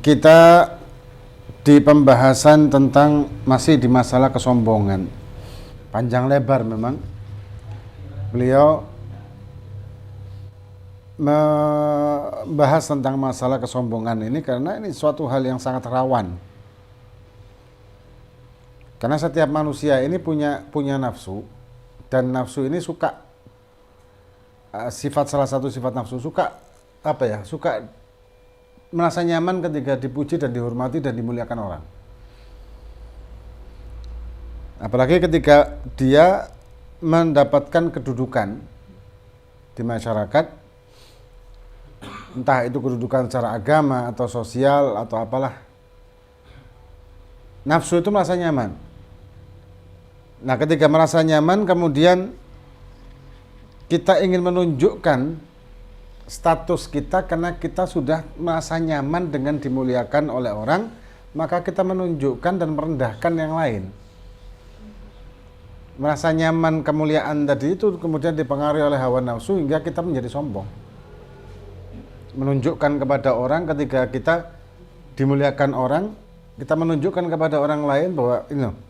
Kita di pembahasan tentang masih di masalah kesombongan. Panjang lebar memang. Beliau membahas tentang masalah kesombongan ini karena ini suatu hal yang sangat rawan. Karena setiap manusia ini punya nafsu, dan nafsu ini suka salah satu sifat nafsu suka suka merasa nyaman ketika dipuji dan dihormati dan dimuliakan orang. Apalagi ketika dia mendapatkan kedudukan di masyarakat, entah itu kedudukan secara agama atau sosial atau apalah, nafsu itu merasa nyaman. Nah, ketika merasa nyaman kemudian kita ingin menunjukkan status kita karena kita sudah merasa nyaman dengan dimuliakan oleh orang, maka kita menunjukkan dan merendahkan yang lain. Merasa nyaman kemuliaan tadi itu kemudian dipengaruhi oleh hawa nafsu hingga kita menjadi sombong. Menunjukkan kepada orang ketika kita dimuliakan orang, kita menunjukkan kepada orang lain bahwa ini.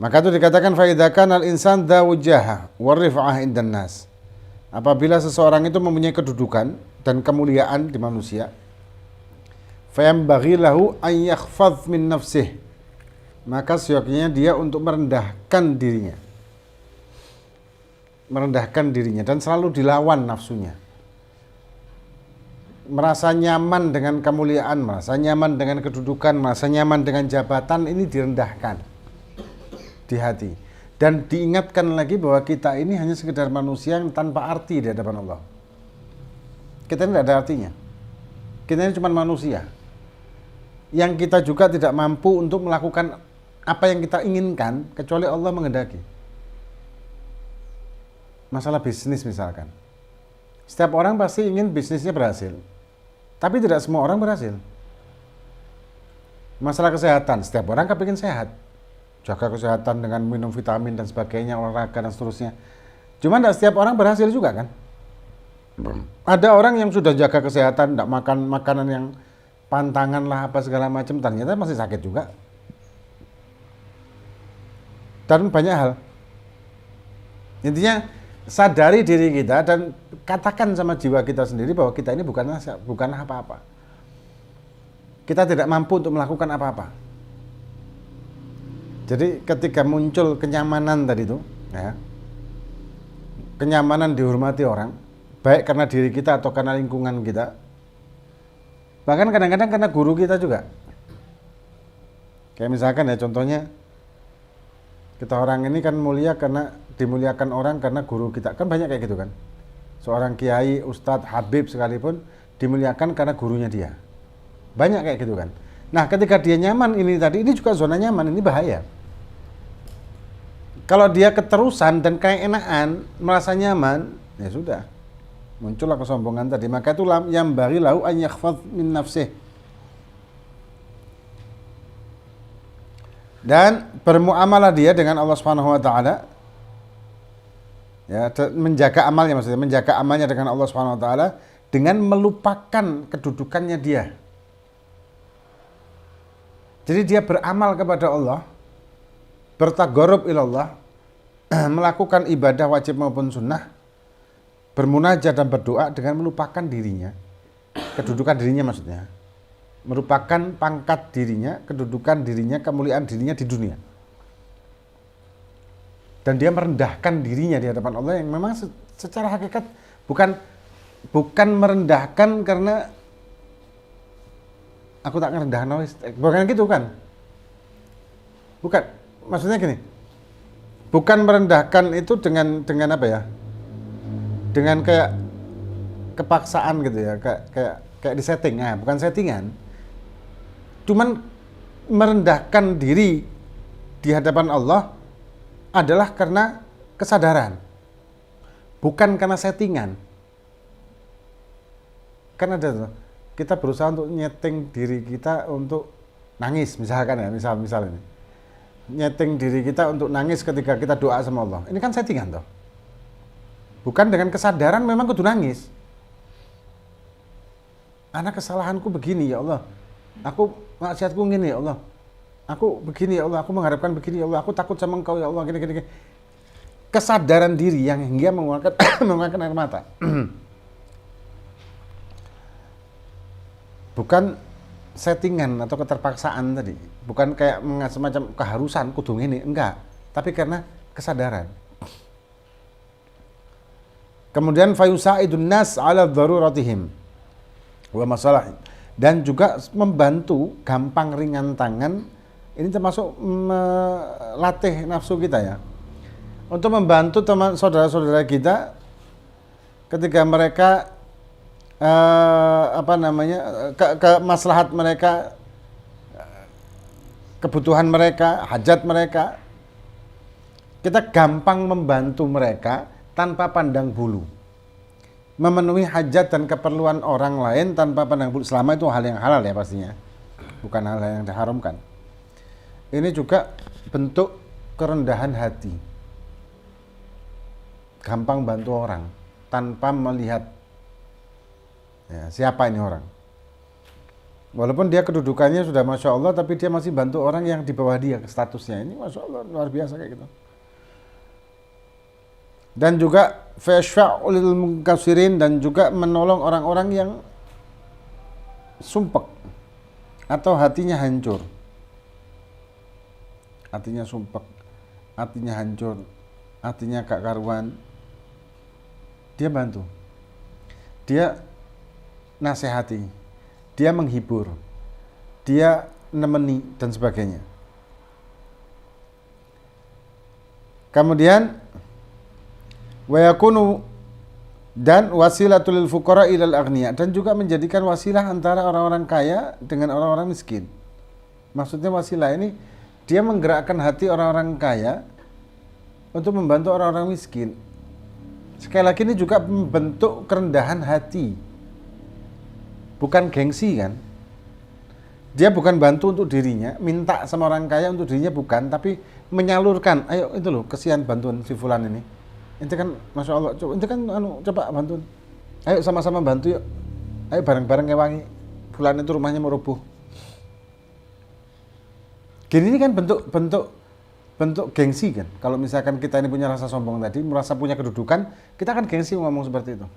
Maka itu dikatakan faidakan al-insan dawujaha warif'ah indan nas. Apabila seseorang itu mempunyai kedudukan dan kemuliaan di manusia, fayambaghi lahu an yakhfadh min nafsih. Maka seyogyanya dia untuk merendahkan dirinya. Merendahkan dirinya dan selalu dilawan nafsunya. Merasa nyaman dengan kemuliaan, merasa nyaman dengan kedudukan, merasa nyaman dengan jabatan, ini direndahkan di hati, dan diingatkan lagi bahwa kita ini hanya sekedar manusia yang tanpa arti di hadapan Allah. Kita ini tidak ada artinya. Kita ini cuma manusia yang kita juga tidak mampu untuk melakukan apa yang kita inginkan kecuali Allah menghendaki. Masalah bisnis misalkan, setiap orang pasti ingin bisnisnya berhasil, tapi tidak semua orang berhasil. Masalah kesehatan, setiap orang kepingin sehat, jaga kesehatan dengan minum vitamin dan sebagainya, olahraga dan seterusnya. Cuma tidak setiap orang berhasil juga kan. Ada orang yang sudah jaga kesehatan, tidak makan makanan yang pantangan lah apa segala macam, ternyata masih sakit juga. Dan banyak hal. Intinya sadari diri kita dan katakan sama jiwa kita sendiri bahwa kita ini bukan apa-apa. Kita tidak mampu untuk melakukan apa-apa. Jadi ketika muncul kenyamanan tadi itu, ya, kenyamanan dihormati orang, baik karena diri kita atau karena lingkungan kita, bahkan kadang-kadang karena guru kita juga. Kayak misalkan ya contohnya, kita orang ini kan mulia karena dimuliakan orang karena guru kita, kan banyak kayak gitu kan. Seorang kiai, ustadz, habib sekalipun dimuliakan karena gurunya dia. Banyak kayak gitu kan. Nah, ketika dia nyaman ini tadi, ini juga zona nyaman, ini bahaya. Kalau dia keterusan dan kayak enakan, merasa nyaman, ya sudah. Muncullah kesombongan tadi. Maka itu yang bari lahu an yakhfadh min nafsih. Dan bermuamalah dia dengan Allah Subhanahu wa taala. Ya, menjaga amalnya maksudnya, menjaga amalnya dengan Allah Subhanahu wa taala dengan melupakan kedudukannya dia. Jadi dia beramal kepada Allah, bertagarrub ilallah, melakukan ibadah wajib maupun sunnah, bermunajat dan berdoa dengan melupakan dirinya, kedudukan dirinya maksudnya, merupakan pangkat dirinya, kedudukan dirinya, kemuliaan dirinya di dunia. Dan dia merendahkan dirinya di hadapan Allah yang memang secara hakikat bukan merendahkan karena aku tak ngerendahan, bukan gitu kan? Bukan, maksudnya gini, bukan merendahkan itu dengan apa ya? Dengan kayak kepaksaan gitu ya, kayak di setting, nah, bukan settingan. Cuman merendahkan diri di hadapan Allah adalah karena kesadaran, bukan karena settingan. Kan ada tuh, kita berusaha untuk nyeting diri kita untuk nangis misalkan ya, misal ini. Nyeting diri kita untuk nangis ketika kita doa sama Allah. Ini kan settingan toh. Bukan dengan kesadaran memang kudu nangis. anak kesalahanku begini ya Allah, aku maksiatku gini ya Allah, aku begini ya Allah, aku mengharapkan begini ya Allah, aku takut sama Engkau ya Allah, gini gini, gini. Kesadaran diri yang hingga mengeluarkan mengeluarkan air mata. Bukan settingan atau keterpaksaan tadi, bukan kayak semacam keharusan kudu ini, enggak, tapi karena kesadaran. Kemudian fayusaidun nas ala dharuratihim wa masalah, dan juga membantu gampang ringan tangan, ini termasuk melatih nafsu kita ya, untuk membantu teman saudara-saudara kita ketika mereka ke maslahat mereka, kebutuhan mereka, hajat mereka, kita gampang membantu mereka tanpa pandang bulu, memenuhi hajat dan keperluan orang lain tanpa pandang bulu, selama itu hal yang halal ya pastinya, bukan hal yang diharamkan. Ini juga bentuk kerendahan hati, gampang bantu orang tanpa melihat ya, siapa ini orang. Walaupun dia kedudukannya sudah Masya Allah, tapi dia masih bantu orang yang di bawah dia statusnya. Ini Masya Allah luar biasa kayak gitu. Dan juga fashfa'ulil munkasirin, dan juga menolong orang-orang yang sumpek atau hatinya hancur. Hatinya sumpek, hatinya hancur, hatinya gak karuan. Dia bantu. Dia nasihati, dia menghibur, dia nemeni dan sebagainya. Kemudian wa yakunu, dan wasilatul fuqara ilal aghniya, dan juga menjadikan wasilah antara orang-orang kaya dengan orang-orang miskin. Maksudnya wasilah ini dia menggerakkan hati orang-orang kaya untuk membantu orang-orang miskin. Sekali lagi ini juga membentuk kerendahan hati. Bukan gengsi kan, dia bukan bantu untuk dirinya, minta sama orang kaya untuk dirinya bukan, tapi menyalurkan, ayo itu loh, kesian bantuan si fulan ini, ente kan Masya Allah, ente kan coba bantuin, ayo sama-sama bantu yuk, ayo bareng-bareng ngewangi fulan itu rumahnya mau roboh. Gini ini kan bentuk gengsi kan. Kalau misalkan kita ini punya rasa sombong tadi, merasa punya kedudukan, kita kan gengsi ngomong seperti itu.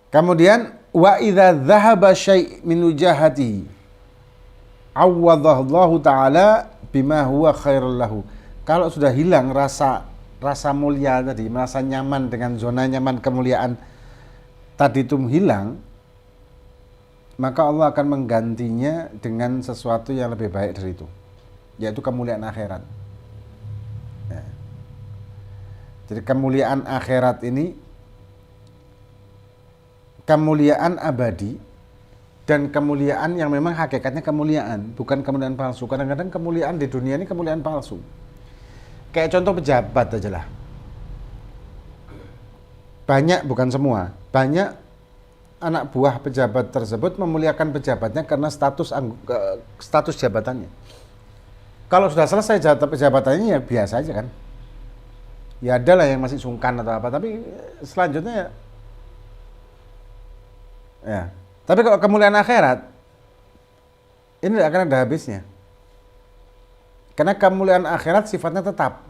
Kemudian wa idza dhahaba syai' min wujahati awwadallahu ta'ala bima huwa khairul lahu. Kalau sudah hilang rasa mulia tadi, merasa nyaman dengan zona nyaman kemuliaan tadi itu hilang, maka Allah akan menggantinya dengan sesuatu yang lebih baik dari itu, yaitu kemuliaan akhirat. Ya. Jadi kemuliaan akhirat ini kemuliaan abadi dan kemuliaan yang memang hakikatnya kemuliaan, bukan kemuliaan palsu. Kadang-kadang kemuliaan di dunia ini kemuliaan palsu. Kayak contoh pejabat aja lah. Banyak, bukan semua, banyak anak buah pejabat tersebut memuliakan pejabatnya karena status jabatannya. Kalau sudah selesai pejabatannya ya biasa aja kan. Ya ada lah yang masih sungkan atau apa, tapi selanjutnya ya. Tapi kalau kemuliaan akhirat ini tidak akan ada habisnya. Karena kemuliaan akhirat sifatnya tetap.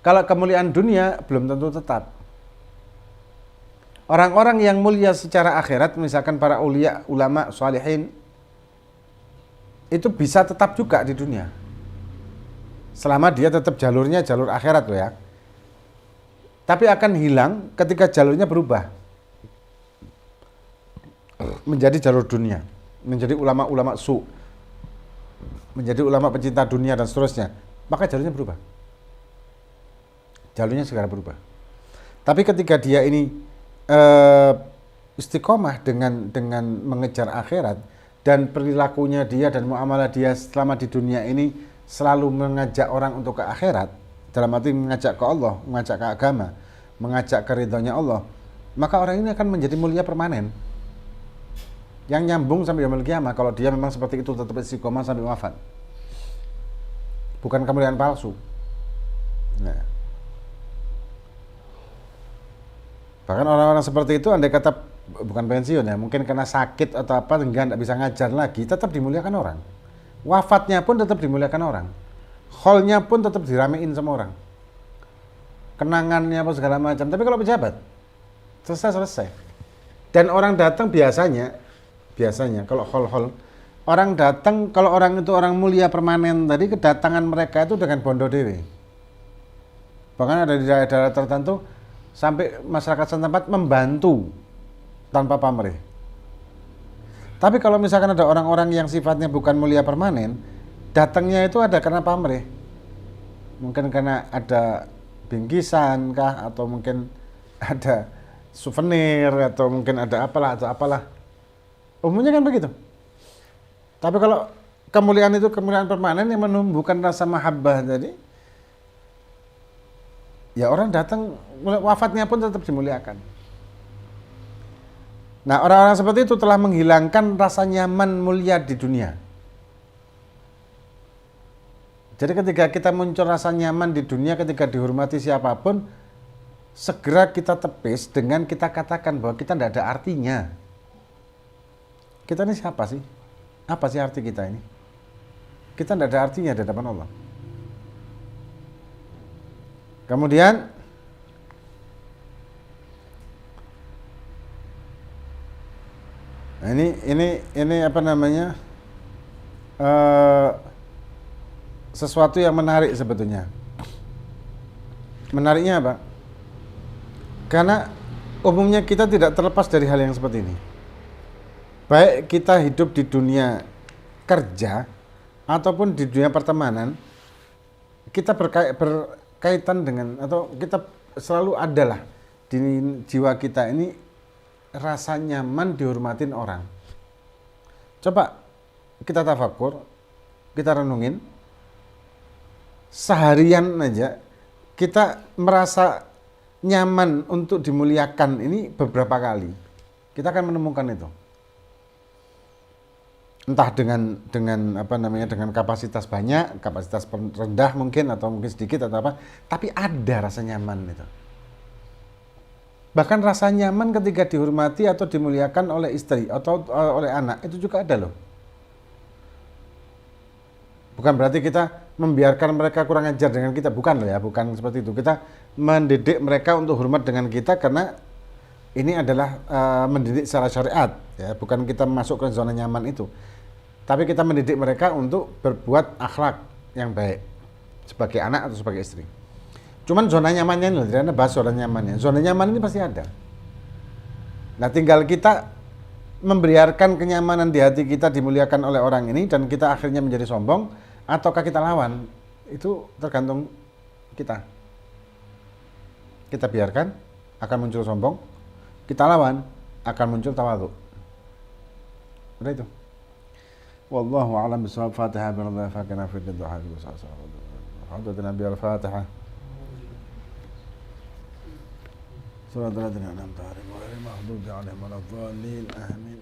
Kalau kemuliaan dunia belum tentu tetap. Orang-orang yang mulia secara akhirat, misalkan para ulia, ulama, sholihin, itu bisa tetap juga di dunia. Selama dia tetap jalurnya jalur akhirat loh ya. Tapi akan hilang ketika jalurnya berubah menjadi jalur dunia, menjadi ulama-ulama menjadi ulama pencinta dunia dan seterusnya, maka jalurnya berubah. Jalurnya segera berubah. Tapi ketika dia ini istiqomah dengan mengejar akhirat, dan perilakunya dia dan muamalah dia selama di dunia ini selalu mengajak orang untuk ke akhirat, dalam arti mengajak ke Allah, mengajak ke agama, mengajak ke ridhonya Allah, maka orang ini akan menjadi mulia permanen yang nyambung sampai yaumul qiyamah kalau dia memang seperti itu, tetap istiqomah sampai wafat. Bukan kemuliaan palsu. Nah. Bahkan orang-orang seperti itu andai kata bukan pensiun ya, mungkin karena sakit atau apa sehingga tidak bisa ngajar lagi, tetap dimuliakan orang. Wafatnya pun tetap dimuliakan orang. Hallnya pun tetap diramein sama orang. Kenangannya apa segala macam. Tapi kalau pejabat, selesai. Dan orang datang biasanya kalau hall orang datang, kalau orang itu orang mulia permanen tadi, kedatangan mereka itu dengan bondo dewe. Bahkan ada di daerah-daerah tertentu sampai masyarakat setempat membantu tanpa pamrih. Tapi kalau misalkan ada orang-orang yang sifatnya bukan mulia permanen, datangnya itu ada karena pamrih. Mungkin karena ada bingkisan kah, atau mungkin ada souvenir, atau mungkin ada apalah. Umumnya kan begitu. Tapi kalau kemuliaan itu kemuliaan permanen yang menumbuhkan rasa mahabbah tadi, ya orang datang, wafatnya pun tetap dimuliakan. Nah, orang-orang seperti itu telah menghilangkan rasa nyaman mulia di dunia. Jadi ketika kita muncul rasa nyaman di dunia, ketika dihormati siapapun, segera kita tepis dengan kita katakan bahwa kita tidak ada artinya. Kita ini siapa sih? Apa sih arti kita ini? Kita tidak ada artinya di hadapan Allah. Kemudian ini apa namanya? Sesuatu yang menarik sebetulnya. Menariknya apa? Karena umumnya kita tidak terlepas dari hal yang seperti ini. Baik kita hidup di dunia kerja ataupun di dunia pertemanan, kita berkaitan dengan, atau kita selalu adalah di jiwa kita ini rasa nyaman dihormatin orang. Coba kita tafakur, kita renungin, seharian aja kita merasa nyaman untuk dimuliakan ini beberapa kali. Kita akan menemukan itu. Entah dengan apa namanya, dengan kapasitas banyak, kapasitas rendah mungkin, atau mungkin sedikit atau apa, tapi ada rasa nyaman itu. Bahkan rasa nyaman ketika dihormati atau dimuliakan oleh istri atau oleh anak, itu juga ada loh. Bukan berarti kita membiarkan mereka kurang ajar dengan kita, bukan loh ya, bukan seperti itu. Kita mendidik mereka untuk hormat dengan kita karena ini adalah mendidik secara syariat, ya, bukan kita masuk ke zona nyaman itu. Tapi kita mendidik mereka untuk berbuat akhlak yang baik sebagai anak atau sebagai istri. Cuman zona nyamannya ini, tidak ada bahas zona nyamannya. Zona nyaman ini pasti ada. Nah, tinggal kita membiarkan kenyamanan di hati kita dimuliakan oleh orang ini dan kita akhirnya menjadi sombong, ataukah kita lawan, itu tergantung kita. Kita biarkan, akan muncul sombong. Kita lawan, akan muncul tawadhu. Udah itu. Wallahu a'lam bishawab. Fatihah billahi fakana fi du'a wa sallallahu. Alhamdulillah bil Fatihah. Surah al-An'am. Ghairil maghdubi 'alaihim waladdallin. Amin.